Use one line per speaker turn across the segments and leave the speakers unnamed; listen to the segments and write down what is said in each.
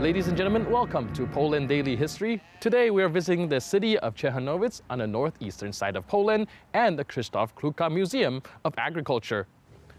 Ladies and gentlemen, welcome to Poland Daily History. Today we are visiting the city of Ciechanowice on the northeastern side of Poland and the Krzysztof Kluka Museum of Agriculture.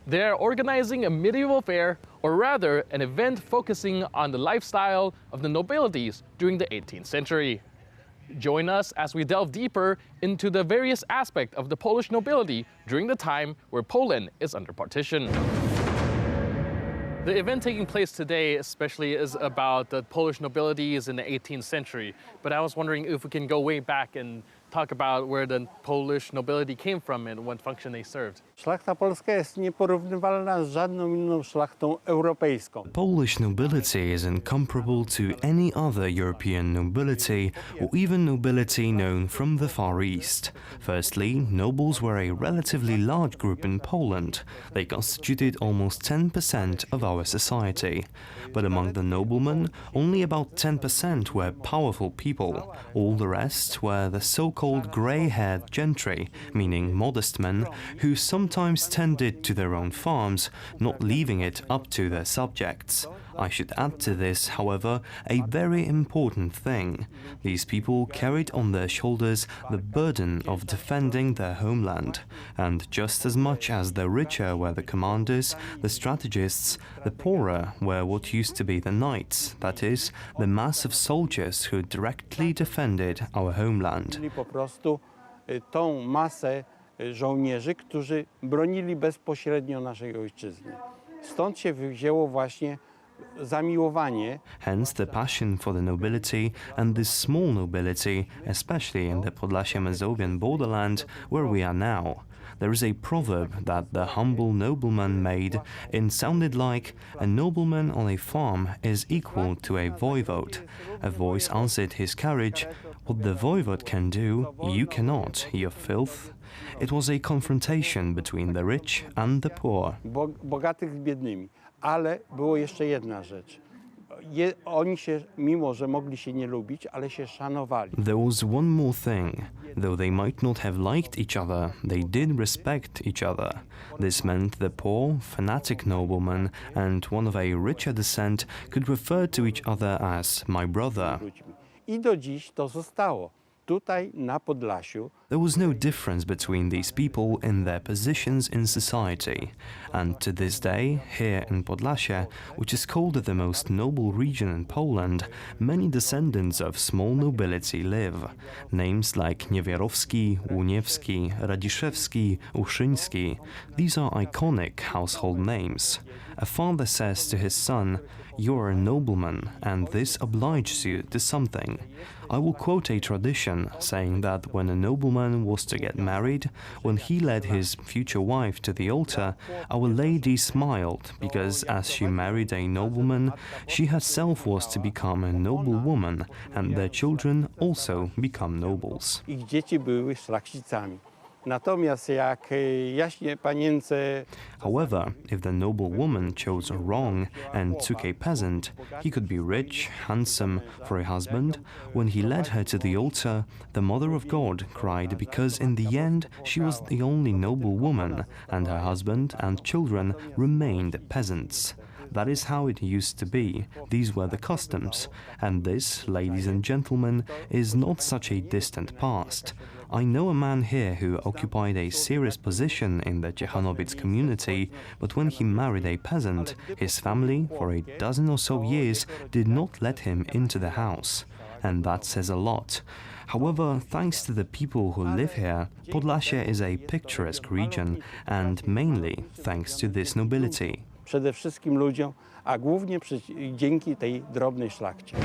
They're organizing a medieval fair, or rather an event focusing on the lifestyle of the nobilities during the 18th century. Join us as we delve deeper into the various aspects of the Polish nobility during the time where Poland is under partition. The event taking place today especially is about the Polish nobilities in the 18th century, but I was wondering if we can go way back and talk about where the Polish nobility came from and what function they served.
Szlachta polska jest nieporównywalna z żadną inną szlachtą europejską.
Polish nobility is incomparable to any other European nobility or even nobility known from the Far East. Firstly, nobles were a relatively large group in Poland. They constituted almost 10% of our society. But among the noblemen, only about 10% were powerful people. All the rest were the so-called grey-haired gentry, meaning modest men, who sometimes tended to their own farms, not leaving it up to their subjects. I should add to this, however, a very important thing. These people carried on their shoulders the burden of defending their homeland, and just as much as the richer were the commanders, the strategists, the poorer were what used to be the knights, that is, the mass of soldiers who directly defended our homeland.
Po prostu tą masę żołnierzy, którzy bronili bezpośrednio naszej ojczyzny. Stąd się wzięło właśnie zamiłowanie.
Hence the passion for the nobility and this small nobility, especially in the Podlasie-Mazovian borderland where we are now. There is a proverb that the humble nobleman made and sounded like, a nobleman on a farm is equal to a voivode. A voice answered his carriage, what the voivode can do, you cannot, you filth. It was a confrontation between the rich and the poor.
Bogatych z biednymi. Ale było jeszcze jedna rzecz. Oni się, mimo że mogli się nie lubić, ale się szanowali.
There was one more thing. Though they might not have liked each other, they did respect each other. This meant the poor, fanatic nobleman and one of a richer descent could refer to each other as my brother.
I do dziś to zostało. Tutaj na Podlasiu.
There was no difference between these people in their positions in society, and to this day, here in Podlasie, which is called the most noble region in Poland, many descendants of small nobility live. Names like Niewiarowski, Łuniewski, Radziszewski, Uszyński, these are iconic household names. A father says to his son, "You are a nobleman, and this obliges you to something." I will quote a tradition saying that when a nobleman was to get married, when he led his future wife to the altar, our lady smiled because as she married a nobleman, she herself was to become a noble woman, and their children also become nobles.
Ich dzieci były szlachcicami. Natomiast jak jaśnie panience.
However, if the noble woman chose wrong and took a peasant, he could be rich, handsome for a husband. When he led her to the altar, the Mother of God cried because in the end she was the only noble woman, and her husband and children remained peasants. That is how it used to be. These were the customs. And this, ladies and gentlemen, is not such a distant past. I know a man here who occupied a serious position in the Ciechanowice community, but when he married a peasant, his family, for a dozen or so years, did not let him into the house. And that says a lot. However, thanks to the people who live here, Podlasie is a picturesque region, and mainly thanks to this nobility.
Przede wszystkim ludziom, a głównie dzięki tej drobnej szlachcie.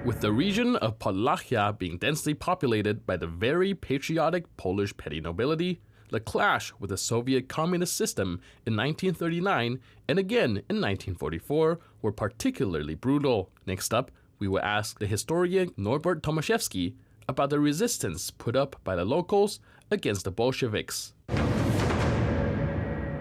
With the region of Podlachia being densely populated by the very patriotic Polish petty nobility, the clash with the Soviet communist system in 1939 and again in 1944 were particularly brutal. Next up, we will ask the historian Norbert Tomaszewski about the resistance put up by the locals against the Bolsheviks.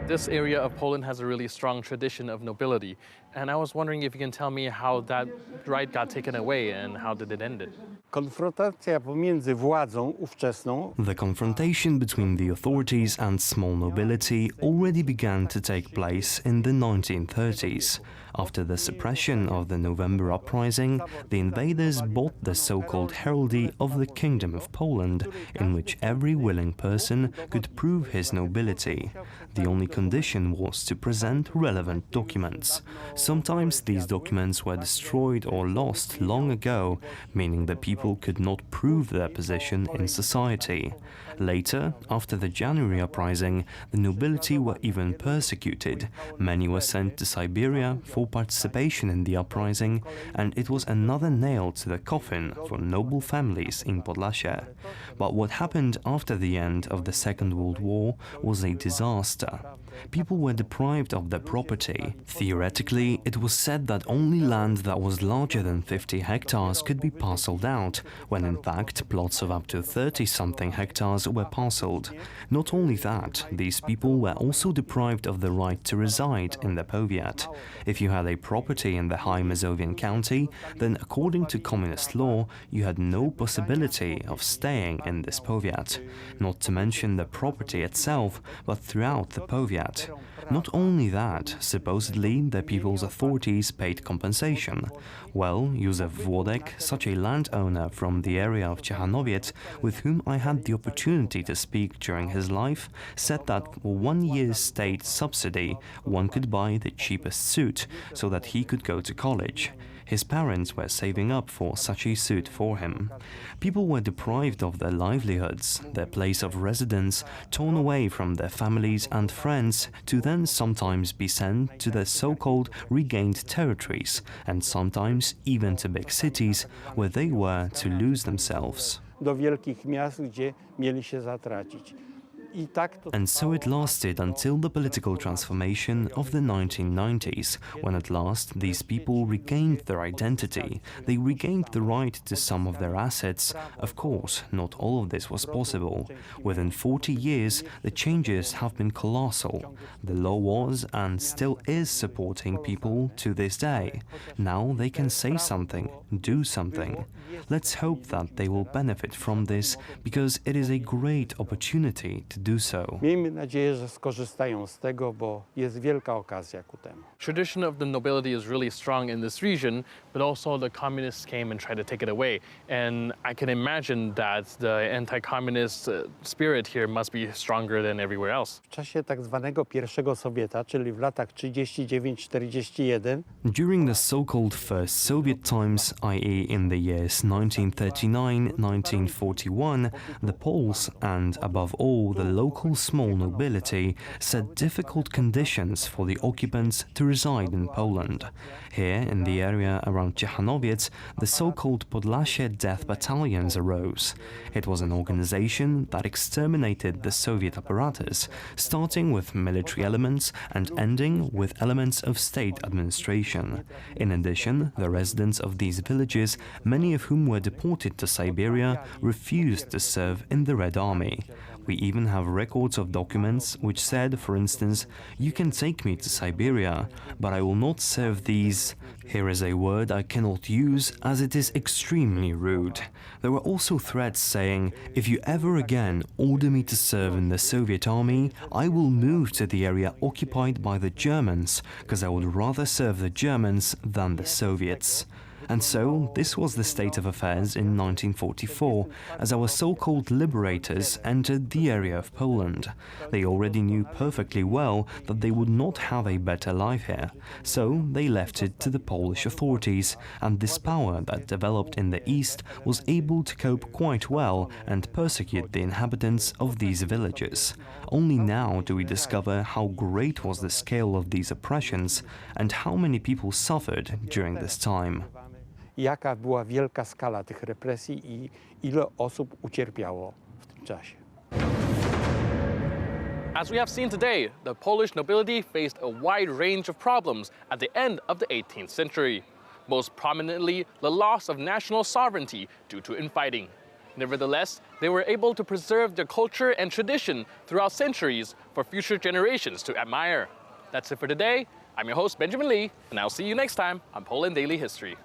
This area of Poland has a really strong tradition of nobility, and I was wondering if you can tell me how that right got taken away and how did it end?
Konfrontacja pomiędzy władzą ówczesną.
The confrontation between the authorities and small nobility already began to take place in the 1930s. After the suppression of the November uprising, the invaders bought the so-called heraldry of the Kingdom of Poland, in which every willing person could prove his nobility. The only condition was to present relevant documents. Sometimes these documents were destroyed or lost long ago, meaning that people could not prove their position in society. Later, after the January uprising, the nobility were even persecuted. Many were sent to Siberia for participation in the uprising, and it was another nail to the coffin for noble families in Podlasie. But what happened after the end of the Second World War was a disaster. People were deprived of their property. Theoretically, it was said that only land that was larger than 50 hectares could be parcelled out, when in fact plots of up to 30-something hectares were parcelled. Not only that, these people were also deprived of the right to reside in the powiat. If you had a property in the High Mazovian county, then according to communist law, you had no possibility of staying in this powiat. Not to mention the property itself, but throughout the powiat. Not only that, supposedly the people's authorities paid compensation. Well, Józef Włodek, such a landowner from the area of Ciechanowiec, with whom I had the opportunity to speak during his life, said that for 1 year's state subsidy, one could buy the cheapest suit so that he could go to college. His parents were saving up for such a suit for him. People were deprived of their livelihoods, their place of residence, torn away from their families and friends, to then sometimes be sent to their so-called regained territories, and sometimes even to big cities, where they were to lose themselves.
Do wielkich miast, gdzie mieli się zatracić.
And so it lasted until the political transformation of the 1990s, when at last these people regained their identity. They regained the right to some of their assets. Of course, not all of this was possible. Within 40 years, the changes have been colossal. The law was and still is supporting people to this day. Now they can say something, do something. Let's hope that they will benefit from this, because it is a great opportunity to do so.
Miejmy nadzieję, że skorzystają z tego, bo jest wielka okazja ku temu.
Tradition of the nobility is really strong in this region, but also the communists came and tried to take it away. And I can imagine that the anti-communist spirit here must be stronger than everywhere else.
W czasie tak zwanego pierwszego Sowieta, czyli w latach 39-41,
during the so-called First Soviet times, i.e. in the years 1939-1941, the Poles, and above all the local small nobility, set difficult conditions for the occupants to reside in Poland. Here, in the area around Ciechanowiec, the so-called Podlasie Death Battalions arose. It was an organization that exterminated the Soviet apparatus, starting with military elements and ending with elements of state administration. In addition, the residents of these villages, many of whom were deported to Siberia, refused to serve in the Red Army. We even have records of documents which said, for instance, "You can take me to Siberia, but I will not serve these..." Here is a word I cannot use as it is extremely rude. There were also threats saying, "If you ever again order me to serve in the Soviet army, I will move to the area occupied by the Germans, because I would rather serve the Germans than the Soviets." And so, this was the state of affairs in 1944, as our so-called liberators entered the area of Poland. They already knew perfectly well that they would not have a better life here, so they left it to the Polish authorities, and this power that developed in the east was able to cope quite well and persecute the inhabitants of these villages. Only now do we discover how great was the scale of these oppressions and how many people suffered during this time.
Jaka była wielka skala tych represji i ile osób ucierpiało w tym czasie.
As we have seen today, the Polish nobility faced a wide range of problems at the end of the 18th century. Most prominently, the loss of national sovereignty due to infighting. Nevertheless, they were able to preserve their culture and tradition throughout centuries for future generations to admire. That's it for today. I'm your host, Benjamin Lee, and I'll see you next time on Poland Daily History.